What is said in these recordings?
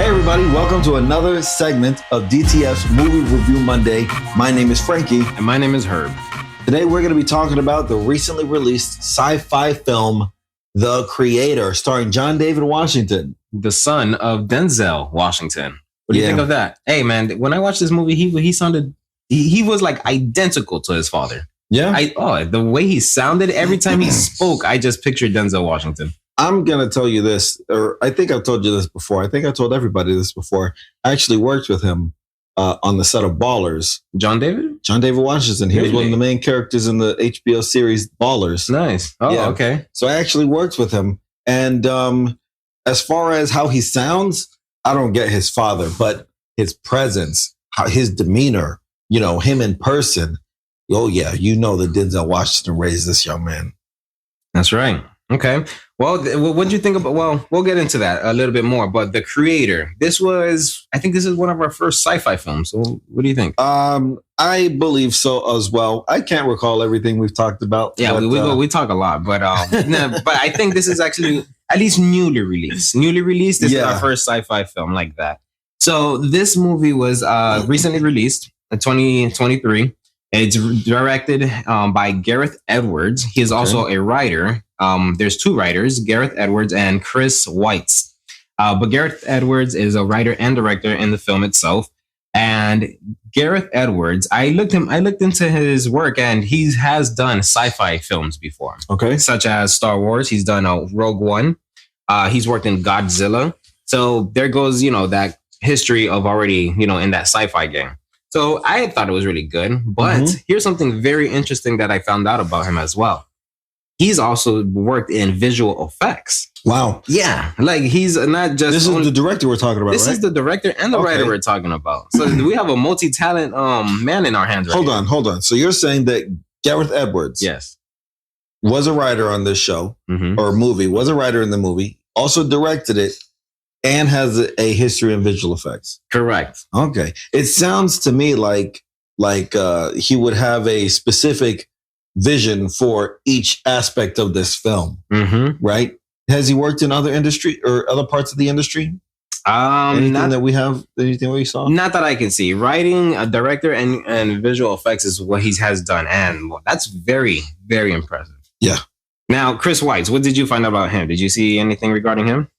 everybody, welcome to another segment of DTF's Movie Review Monday. My name is Frankie. And my name is Herb. Today we're going to be talking about the recently released sci-fi film, The Creator, starring John David Washington. The son of Denzel Washington. What do you think of that? Hey, man, when I watched this movie, he was like identical to his father. Yeah? The way he sounded, every time he spoke, I just pictured Denzel Washington. I'm going to tell you this, or I think I've told you this before. I think I told everybody this before. I actually worked with him on the set of Ballers. John David Washington. He was one of the main characters in the HBO series Ballers. Nice. Oh, yeah. Okay. So I actually worked with him. And as far as how he sounds, I don't get his father, but his presence, his demeanor, him in person. Oh, yeah. That Denzel Washington raised this young man. That's right. Okay. Well, what did you think about? Well, we'll get into that a little bit more. But The Creator, I think this is one of our first sci-fi films. So what do you think? I believe so as well. I can't recall everything we've talked about. Yeah, we talk a lot, but but I think this is actually at least newly released. This is our first sci-fi film like that. So this movie was recently released in 2023. It's directed by Gareth Edwards. He is also a writer. There's two writers, Gareth Edwards and Chris Weitz. But Gareth Edwards is a writer and director in the film itself. And Gareth Edwards, I looked into his work, and he has done sci-fi films before. Okay. Such as Star Wars. He's done Rogue One. He's worked in Godzilla. So there goes, that history of already, in that sci-fi game. So I thought it was really good. But here's something very interesting that I found out about him as well. He's also worked in visual effects. Wow. Yeah. Like he's not just... This is the director we're talking about, This is the director and the writer we're talking about. So we have a multi-talent man in our hands right here. Hold on. So you're saying that Gareth Edwards was a writer on this show or movie, was a writer in the movie, also directed it, and has a history in visual effects. Correct. Okay. It sounds to me like he would have a specific vision for each aspect of this film, right? Has he worked in other industry or other parts of the industry? Anything we saw? Not that I can see. Writing, a director, and visual effects is what he has done, and that's very, very impressive. Yeah. Now, Chris Weitz, what did you find out about him? Did you see anything regarding him?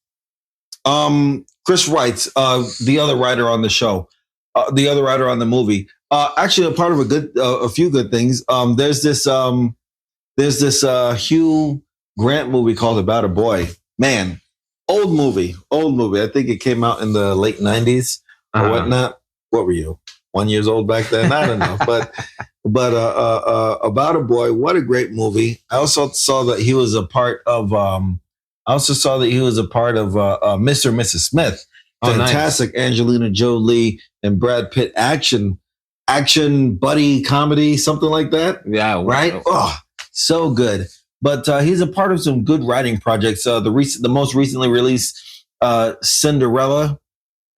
Chris Weitz, the other writer on the show, the other writer on the movie. Actually, a part of a few good things. There's this Hugh Grant movie called About a Boy. Man, old movie. I think it came out in the late 90s or whatnot. What were you? 1 year old back then? I don't know. But About a Boy, what a great movie. I also saw that he was a part of Mr. and Mrs. Smith. Fantastic. Nice. Angelina Jolie and Brad Pitt action buddy comedy, something like that. Yeah. Right? Oh, so good. But he's a part of some good writing projects. The most recently released Cinderella.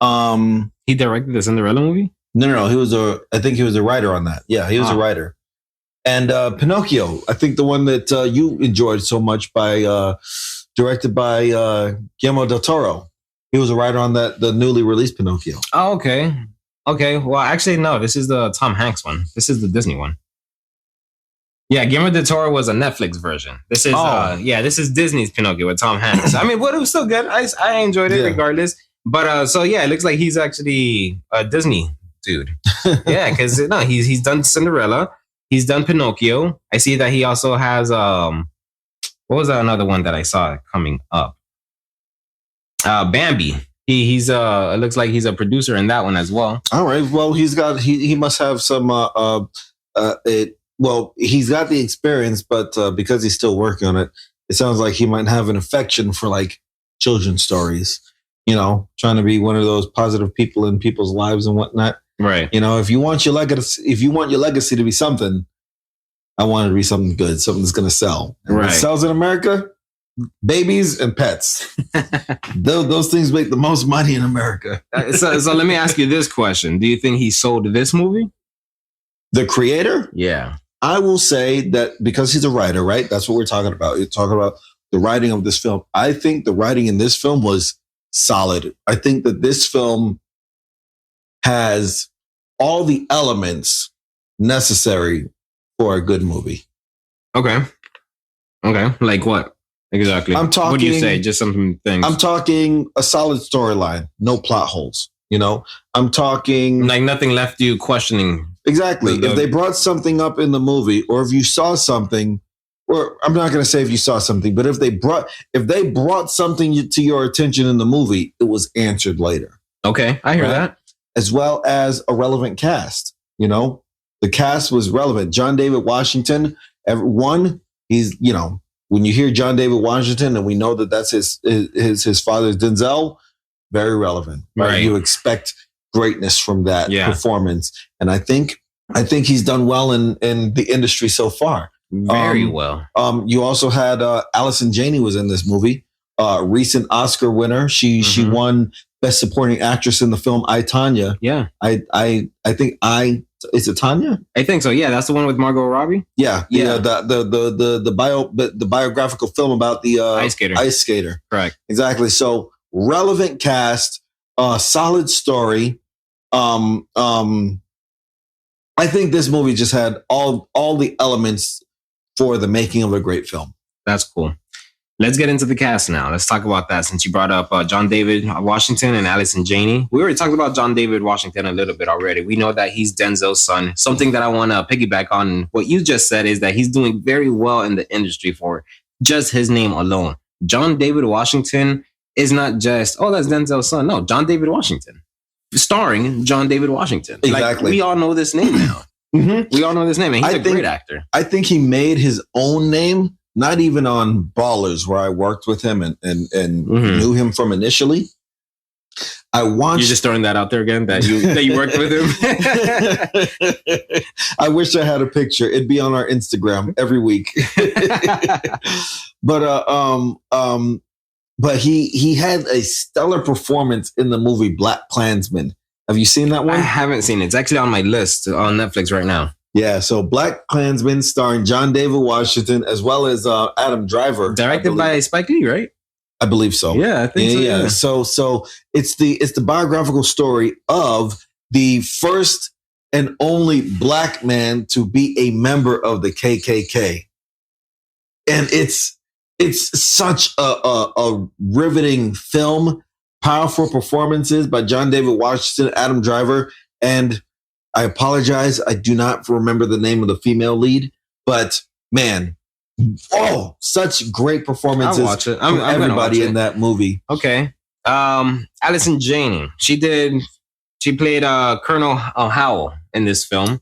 He directed the Cinderella movie? No. I think he was a writer on that. Yeah, he was a writer. And Pinocchio, I think the one that you enjoyed so much directed by Guillermo del Toro. He was a writer on the newly released Pinocchio. Oh, okay. Okay. Well, actually, no. This is the Tom Hanks one. This is the Disney one. Yeah, Guillermo del Toro was a Netflix version. This is this is Disney's Pinocchio with Tom Hanks. I mean, but it was still good. I enjoyed it regardless. But it looks like he's actually a Disney dude. Yeah, because he's done Cinderella. He's done Pinocchio. I see that he also has what was that another one that I saw coming up? Bambi. He's it looks like he's a producer in that one as well. All right. Well, he must have some he's got the experience, but because he's still working on it, it sounds like he might have an affection for like children's stories, trying to be one of those positive people in people's lives and whatnot. Right. If you want your legacy to be something, I want it to be something good, something that's going to sell. And what sells in America? Babies and pets. Those things make the most money in America. So let me ask you this question. Do you think he sold this movie? The Creator? Yeah. I will say that because he's a writer, right? That's what we're talking about. You're talking about the writing of this film. I think the writing in this film was solid. I think that this film has all the elements necessary for a good movie. Okay. Like what? Exactly. I'm talking. What do you say? Just some things. I'm talking a solid storyline, no plot holes. You know, I'm talking like nothing left you questioning. Exactly. If they brought something up in the movie, or if you saw something, or I'm not going to say if you saw something, but if they brought something to your attention in the movie, it was answered later. Okay, I hear that. As well as a relevant cast. You know, the cast was relevant. John David Washington, he's, you know, when you hear John David Washington, and we know that that's his father's Denzel, very relevant. Right? You expect greatness from that performance, and I think he's done well in the industry so far. Very well. You also had Allison Janney was in this movie, recent Oscar winner. She won Best Supporting Actress in the film I, Tonya. Yeah, I think is it Tanya? I think so. Yeah, that's the one with Margot Robbie. Yeah. The biographical film about the ice skater. Correct. Exactly. So relevant cast, solid story. I think this movie just had all the elements for the making of a great film. That's cool. Let's get into the cast now. Let's talk about that since you brought up John David Washington and Allison Janney. We already talked about John David Washington a little bit already. We know that he's Denzel's son. Something that I want to piggyback on what you just said is that he's doing very well in the industry for just his name alone. John David Washington is not just, that's Denzel's son. No, John David Washington. Starring John David Washington. Exactly. Like, we all know this name now. We all know this name, and he's a great actor. I think he made his own name, not even on Ballers, where I worked with him and knew him from initially. You're just throwing that out there again, that you worked with him? I wish I had a picture. It'd be on our Instagram every week. But he had a stellar performance in the movie BlacKkKlansman. Have you seen that one? I haven't seen it. It's actually on my list on Netflix right now. Yeah, so BlacKkKlansman starring John David Washington as well as Adam Driver. Directed by Spike Lee, right? I believe so. Yeah, I think so. Yeah. So it's the biographical story of the first and only black man to be a member of the KKK. And it's such a riveting film, powerful performances by John David Washington, Adam Driver, and I apologize, I do not remember the name of the female lead, but man, such great performances from everybody in that movie. Okay. Allison Janney, she played Colonel Howell in this film.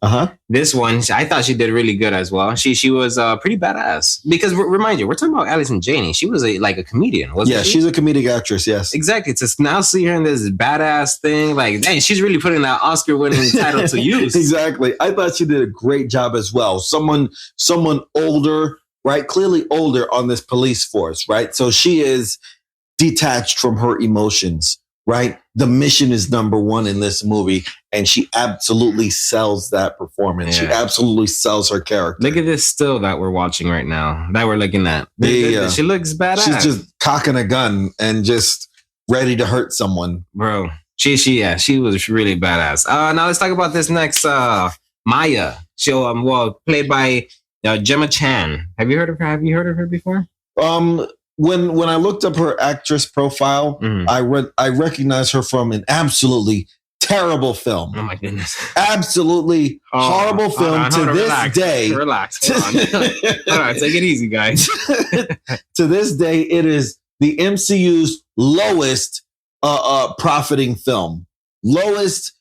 This one, I thought she did really good as well. She was pretty badass. Because remind you, we're talking about Allison Janney. She was a comedian, wasn't she? Yeah, she's a comedic actress, yes. Exactly. To now see her in this badass thing, like, dang, she's really putting that Oscar-winning title to use. Exactly. I thought she did a great job as well. Someone older, right? Clearly older on this police force, right? So she is detached from her emotions, right? The mission is number one in this movie, and she absolutely sells that performance. Yeah. She absolutely sells her character. Look at this still that we're watching right now, that we're looking at. She looks badass. She's just cocking a gun and just ready to hurt someone. Bro, she was really badass. Now let's talk about this next Maya. She played by Gemma Chan. Have you heard of her before? When I looked up her actress profile, I recognized her from an absolutely terrible film. Oh my goodness! Absolutely horrible film to this day. Relax. Hold on, take it easy, guys. To this day, it is the MCU's lowest profiting film, lowest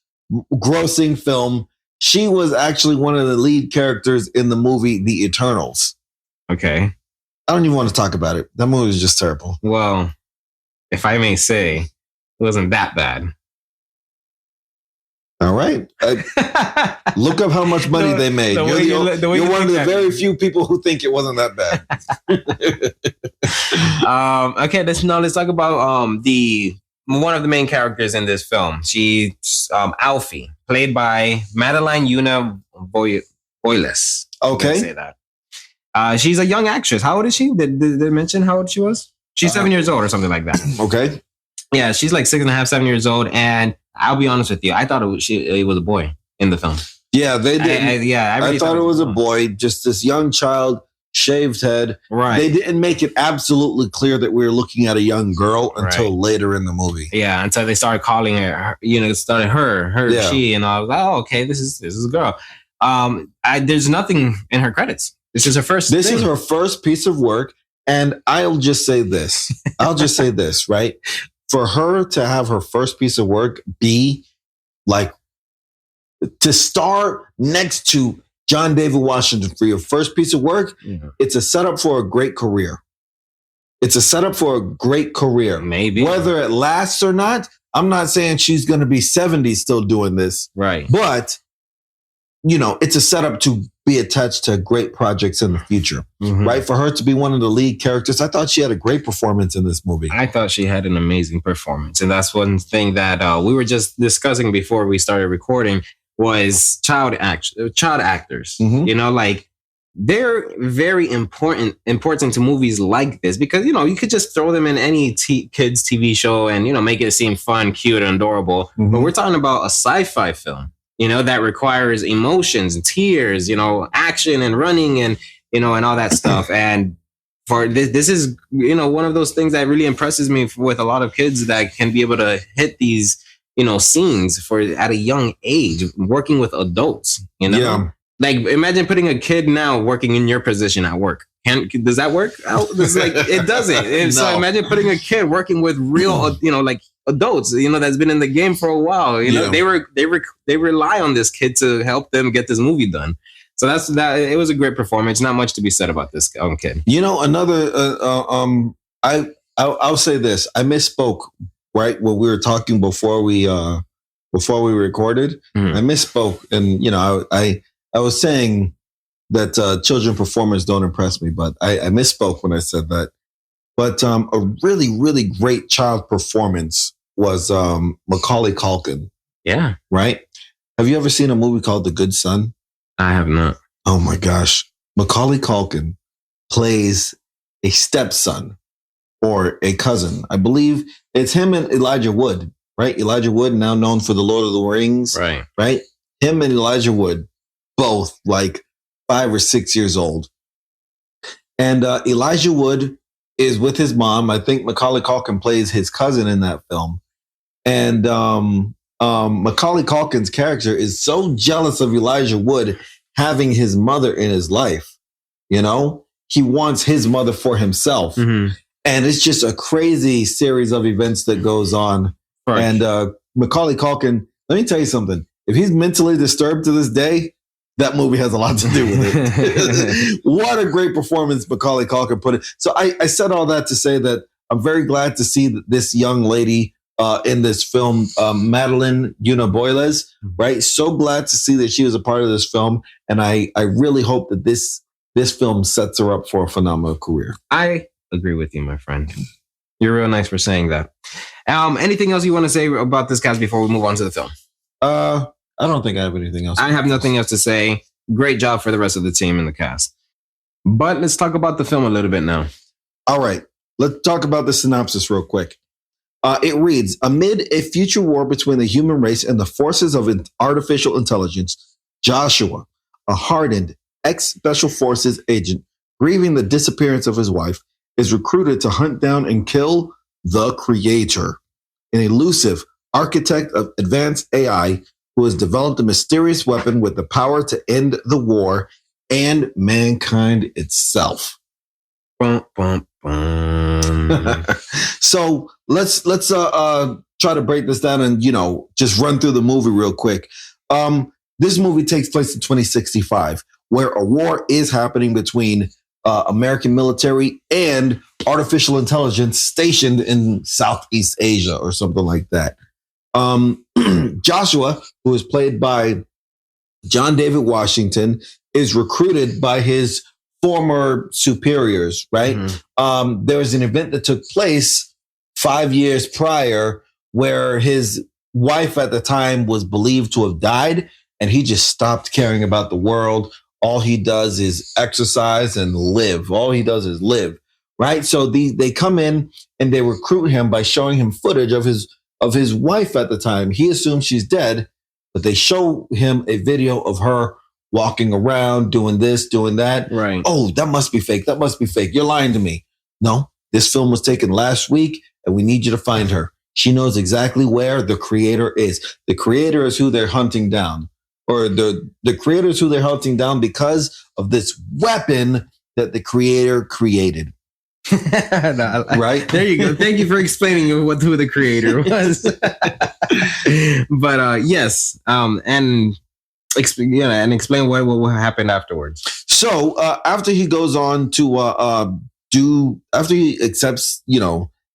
grossing film. She was actually one of the lead characters in the movie The Eternals. Okay. I don't even want to talk about it. That movie was just terrible. Well, if I may say, it wasn't that bad. All right. Look up how much money they made. You're one of the very few people who think it wasn't that bad. Okay, let's talk about one of the main characters in this film. She's Alfie, played by Madeline Yuna Boyles. Okay. Say that. She's a young actress. How old is she? Did they mention how old she was? She's 7 years old or something like that. Okay. Yeah, she's like 6.5, 7 years old, and I'll be honest with you, I thought it was a boy in the film. Yeah, they did. I really thought it was a boy, just this young child, shaved head. Right. They didn't make it absolutely clear that we were looking at a young girl until later in the movie. Yeah, until they started calling her, started her, she, and I was like, oh, okay, this is a girl. There's nothing in her credits. This is her first. This is her first piece of work, and I'll just say this. Right? For her to have her first piece of work be like to star next to John David Washington for your first piece of work, it's a setup for a great career. Maybe. Whether it lasts or not, I'm not saying she's going to be 70 still doing this. Right. But, it's a setup to be attached to great projects in the future, right? For her to be one of the lead characters, I thought she had a great performance in this movie. I thought she had an amazing performance. And that's one thing that we were just discussing before we started recording was child actors. Like they're very important to movies like this because, you could just throw them in any kids TV show and, make it seem fun, cute, and adorable. But we're talking about a sci-fi film. That requires emotions and tears, action and running and, and all that stuff. And for this is, one of those things that really impresses me with a lot of kids that can be able to hit these, scenes at a young age, working with adults, Yeah. Like imagine putting a kid now working in your position at work. Does that work out? It doesn't. No. So imagine putting a kid working with real, like adults, that's been in the game for a while. They rely on this kid to help them get this movie done. So that's that. It was a great performance. Not much to be said about this kid. Another. I'll say this. I misspoke. Right when we were talking before we recorded, I misspoke, and I was saying that children performers don't impress me, but I misspoke when I said that. But a really, really great child performance was Macaulay Culkin. Yeah. Right? Have you ever seen a movie called The Good Son? I have not. Oh my gosh. Macaulay Culkin plays a stepson or a cousin. I believe it's him and Elijah Wood, right? Elijah Wood, now known for The Lord of the Rings. Right. Right? Him and Elijah Wood, both like 5 or 6 years old. And Elijah Wood is with his mom. I think Macaulay Culkin plays his cousin in that film. And Macaulay Culkin's character is so jealous of Elijah Wood having his mother in his life. He wants his mother for himself. And it's just a crazy series of events that goes on. Right. And Macaulay Culkin, let me tell you something. If he's mentally disturbed to this day, that movie has a lot to do with it. What a great performance Macaulay Culkin put in. So I said all that to say that I'm very glad to see this young lady in this film, Madeline Boyles, right? So glad to see that she was a part of this film. And I really hope that this film sets her up for a phenomenal career. I agree with you, my friend. You're real nice for saying that. Anything else you want to say about this cast before we move on to the film? I don't think I have anything else. I have nothing else to say. Great job for the rest of the team and the cast. But let's talk about the film a little bit now. All right. Let's talk about the synopsis real quick. It reads, amid a future war between the human race and the forces of artificial intelligence, Joshua, a hardened ex-special forces agent, grieving the disappearance of his wife, is recruited to hunt down and kill the Creator, an elusive architect of advanced AI who has developed a mysterious weapon with the power to end the war and mankind itself. Bum, bum, bum. So let's try to break this down and just run through the movie real quick. This movie takes place in 2065, where a war is happening between American military and artificial intelligence stationed in Southeast Asia or something like that. Joshua, who is played by John David Washington, is recruited by his former superiors, right? There was an event that took place 5 years prior where his wife at the time was believed to have died, and he just stopped caring about the world. All he does is exercise and live. All he does is live, right? So they come in and they recruit him by showing him footage of his wife at the time. He assumes she's dead, but they show him a video of her walking around, doing this, doing that. Right. Oh, that must be fake. That must be fake. You're lying to me. No, this film was taken last week, and we need you to find her. She knows exactly where the creator is. The creator is who they're hunting down, or the creator is who they're hunting down because of this weapon that the creator created. Right? There you go. Thank you for explaining who the creator was. But yes, and explain what happened afterwards. So after he goes on to after he accepts,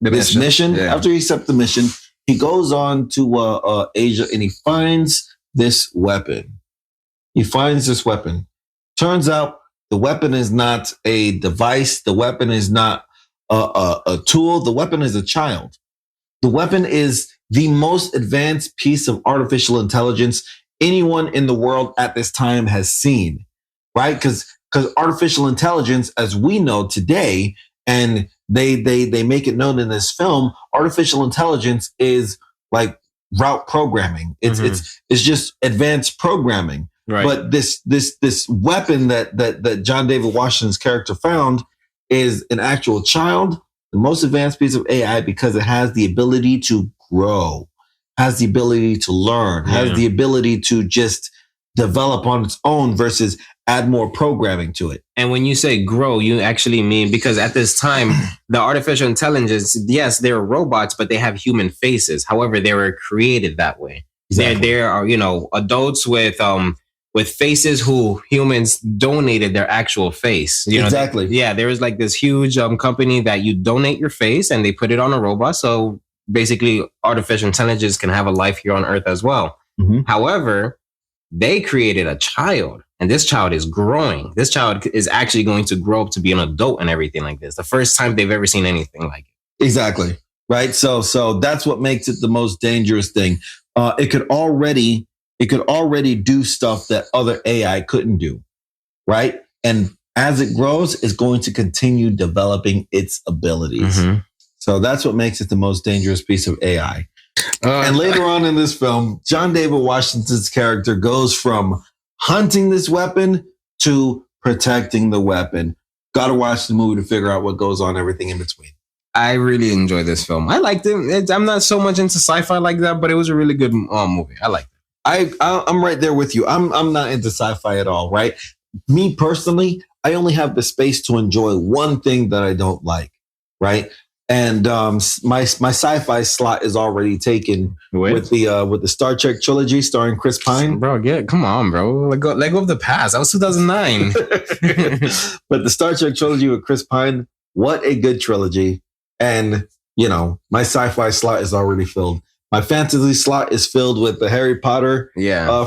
this mission. After he accepts the mission, he goes on to Asia, and he finds this weapon. Turns out the weapon is not a device. The weapon is not a tool. The weapon is a child. The weapon is the most advanced piece of artificial intelligence anyone in the world at this time has seen, right? Because artificial intelligence, as we know today, and they make it known in this film, artificial intelligence is like route programming. It's just advanced programming. Right. But this weapon that John David Washington's character found is an actual child, the most advanced piece of AI, because it has the ability to grow, has the ability to learn, has the ability to just develop on its own versus add more programming to it. And when you say grow, you actually mean, because at this time, the artificial intelligence, yes, they're robots, but they have human faces. However, they were created that way. Exactly. There are, adults with faces who humans donated their actual face. Exactly. There was like this huge company that you donate your face and they put it on a robot. So basically, artificial intelligence can have a life here on Earth as well. Mm-hmm. However, they created a child, and this child is growing. This child is actually going to grow up to be an adult and everything like this. The first time they've ever seen anything like it. Exactly. Right. So that's what makes it the most dangerous thing. It could already do stuff that other AI couldn't do. Right. And as it grows, it's going to continue developing its abilities. Mm-hmm. So that's what makes it the most dangerous piece of AI. And later on in this film, John David Washington's character goes from hunting this weapon to protecting the weapon. Got to watch the movie to figure out what goes on, everything in between. I really enjoyed this film. I liked it. I'm not so much into sci-fi like that, but it was a really good movie. I liked it. I'm right there with you. I'm not into sci-fi at all, right? Me personally, I only have the space to enjoy one thing that I don't like, right? And my sci-fi slot is already taken with the Star Trek trilogy starring Chris Pine. Bro, come on, bro. Let go of the past. That was 2009. But the Star Trek trilogy with Chris Pine, what a good trilogy. And, my sci-fi slot is already filled. My fantasy slot is filled with the Harry Potter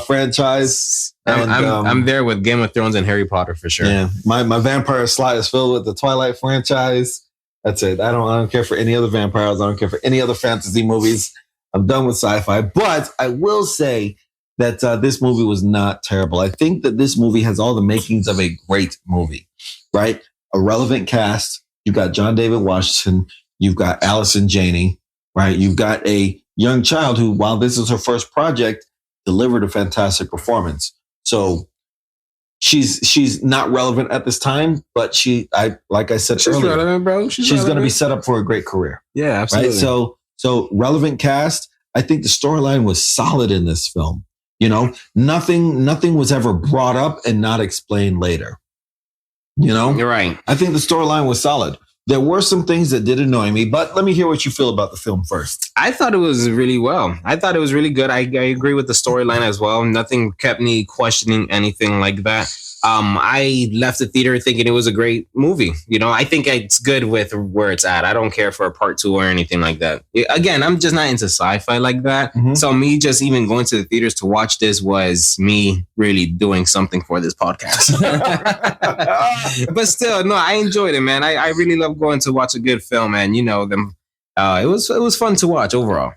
franchise. And, I'm there with Game of Thrones and Harry Potter for sure. Yeah, my vampire slot is filled with the Twilight franchise. That's it. I don't care for any other vampires. I don't care for any other fantasy movies. I'm done with sci-fi. But I will say that this movie was not terrible. I think that this movie has all the makings of a great movie, right? A relevant cast. You've got John David Washington. You've got Allison Janney, right? You've got a young child who, while this is her first project, delivered a fantastic performance. So she's not relevant at this time, but like I said earlier, relevant, bro. She's going to be set up for a great career. Yeah, absolutely. Right? So relevant cast. I think the storyline was solid in this film. Nothing was ever brought up and not explained later. You're right. I think the storyline was solid. There were some things that did annoy me, but let me hear what you feel about the film first. I thought it was really well. I thought it was really good. I agree with the storyline as well. Nothing kept me questioning anything like that. I left the theater thinking it was a great movie. I think it's good with where it's at. I don't care for a part 2 or anything like that. Again, I'm just not into sci-fi like that. Mm-hmm. So me just even going to the theaters to watch this was me really doing something for this podcast. But still, no, I enjoyed it, man. I really love going to watch a good film, and it was fun to watch overall.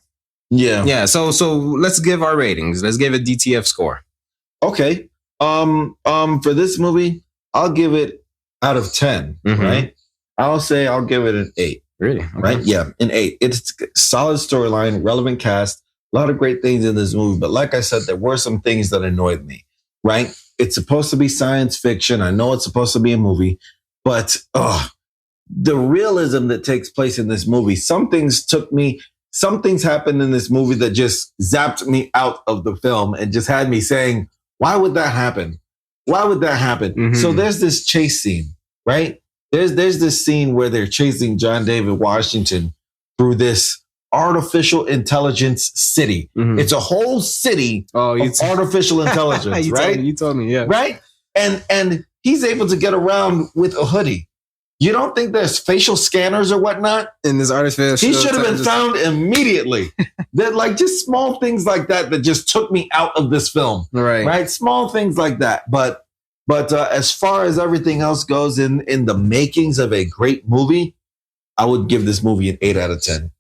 Yeah. So let's give our ratings. Let's give a DTF score. Okay. For this movie, I'll give it out of 10, mm-hmm. right? I'll give it an 8. Really? Okay. Right? Yeah, an 8. It's solid storyline, relevant cast, a lot of great things in this movie. But like I said, there were some things that annoyed me. Right? It's supposed to be science fiction. I know it's supposed to be a movie, but the realism that takes place in this movie, some things happened in this movie that just zapped me out of the film and just had me saying, why would that happen? Why would that happen? Mm-hmm. So there's this chase scene, right? There's this scene where they're chasing John David Washington through this artificial intelligence city. Mm-hmm. It's a whole city of artificial intelligence, right? You told me, yeah. Right? And he's able to get around with a hoodie. You don't think there's facial scanners or whatnot? In this artificial, he should have been found immediately. That, like, just small things like that just took me out of this film. Right? Small things like that. But as far as everything else goes in the makings of a great movie, I would give this movie an 8 out of 10.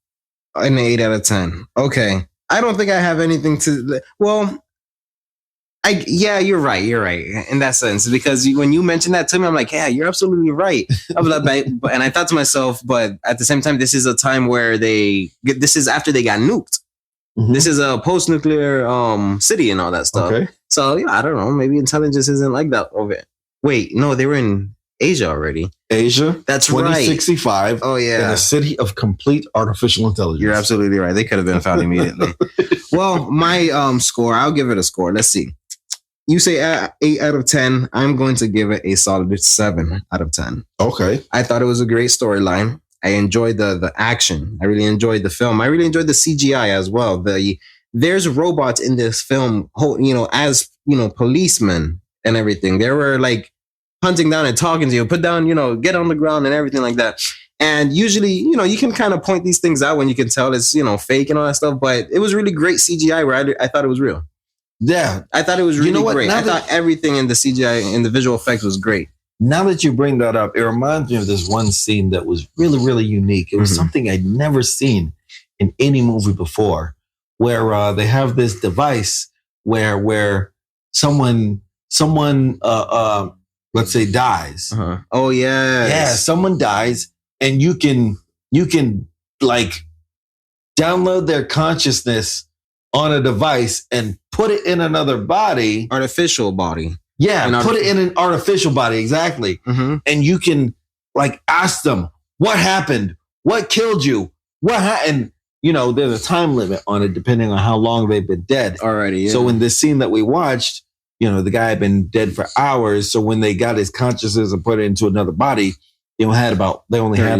An 8 out of 10. Okay. I don't think I have anything to. Well, you're right. You're right in that sense, because when you mentioned that to me, I'm like, yeah, you're absolutely right. And I thought to myself, but at the same time, this is a time where this is after they got nuked. Mm-hmm. This is a post-nuclear city and all that stuff. Okay. So yeah, I don't know. Maybe intelligence isn't like that over it. Wait, no, they were in Asia already. Asia. That's 2065. Right. Oh yeah. In a city of complete artificial intelligence. You're absolutely right. They could have been found immediately. Well, my score, I'll give it a score. Let's see. You say 8 out of 10. I'm going to give it a solid 7 out of 10. Okay. I thought it was a great storyline. I enjoyed the action. I really enjoyed the film. I really enjoyed the CGI as well. There's robots in this film, as policemen and everything. They were like hunting down and talking to you, put down, get on the ground and everything like that. And usually, you can kind of point these things out when you can tell it's, fake and all that stuff. But it was really great CGI where I thought it was real. Yeah. I thought it was really great. I thought everything in the CGI and the visual effects was great. Now that you bring that up, it reminds me of this one scene that was really, really unique. It was something I'd never seen in any movie before, where they have this device where someone let's say dies. Uh-huh. Oh yeah. Yeah, someone dies and you can like download their consciousness on a device and put it in another body. Artificial body. Yeah, put it in an artificial body, exactly. Mm-hmm. And you can like ask them, what happened? What killed you? What happened? There's a time limit on it depending on how long they've been dead. Already. Yeah. So in this scene that we watched, the guy had been dead for hours. So when they got his consciousness and put it into another body, they only had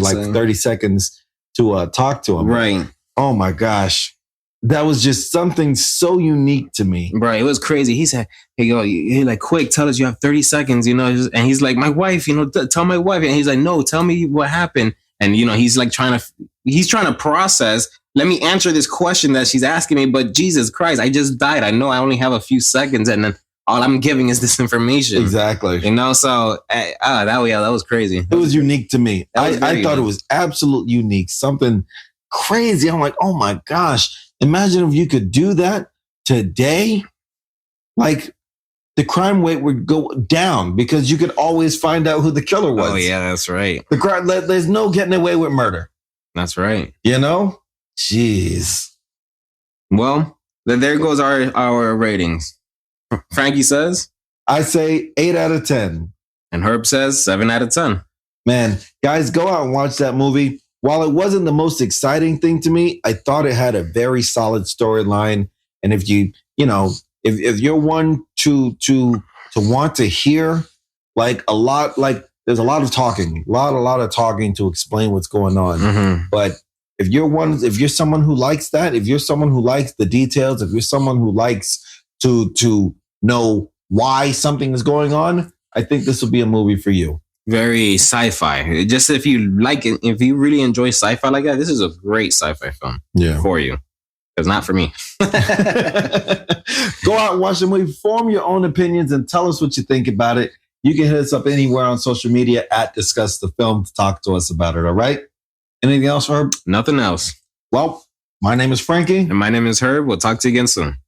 like 30 seconds to talk to him. Right. Oh my gosh. That was just something so unique to me. Right. It was crazy. He said, hey, yo, he like, quick, tell us you have 30 seconds, and he's like, my wife, tell my wife. And he's like, no, tell me what happened. And, he's like trying to process, let me answer this question that she's asking me. But Jesus Christ, I just died. I know I only have a few seconds. And then all I'm giving is this information. Exactly. So that was crazy. It was unique to me. I thought it was absolutely unique. Something crazy. I'm like, oh my gosh. Imagine if you could do that today. Like the crime rate would go down because you could always find out who the killer was. Oh yeah, that's right. There's no getting away with murder. That's right. Jeez. Well, then there goes our ratings. Frankie says, I say 8 out of 10. And Herb says 7 out of 10. Man, guys, go out and watch that movie. While it wasn't the most exciting thing to me, I thought it had a very solid storyline. And if if you're one to want to hear like a lot, like there's a lot of talking, a lot of talking to explain what's going on. Mm-hmm. But if you're someone who likes that, if you're someone who likes the details, if you're someone who likes to know why something is going on, I think this will be a movie for you. Very sci-fi. Just if you like it, if you really enjoy sci-fi like that, this is a great sci-fi film for you. Because not for me. Go out and watch the movie. Form your own opinions and tell us what you think about it. You can hit us up anywhere on social media at Discuss the Film to talk to us about it. All right? Anything else, Herb? Nothing else. Well, my name is Frankie. And my name is Herb. We'll talk to you again soon.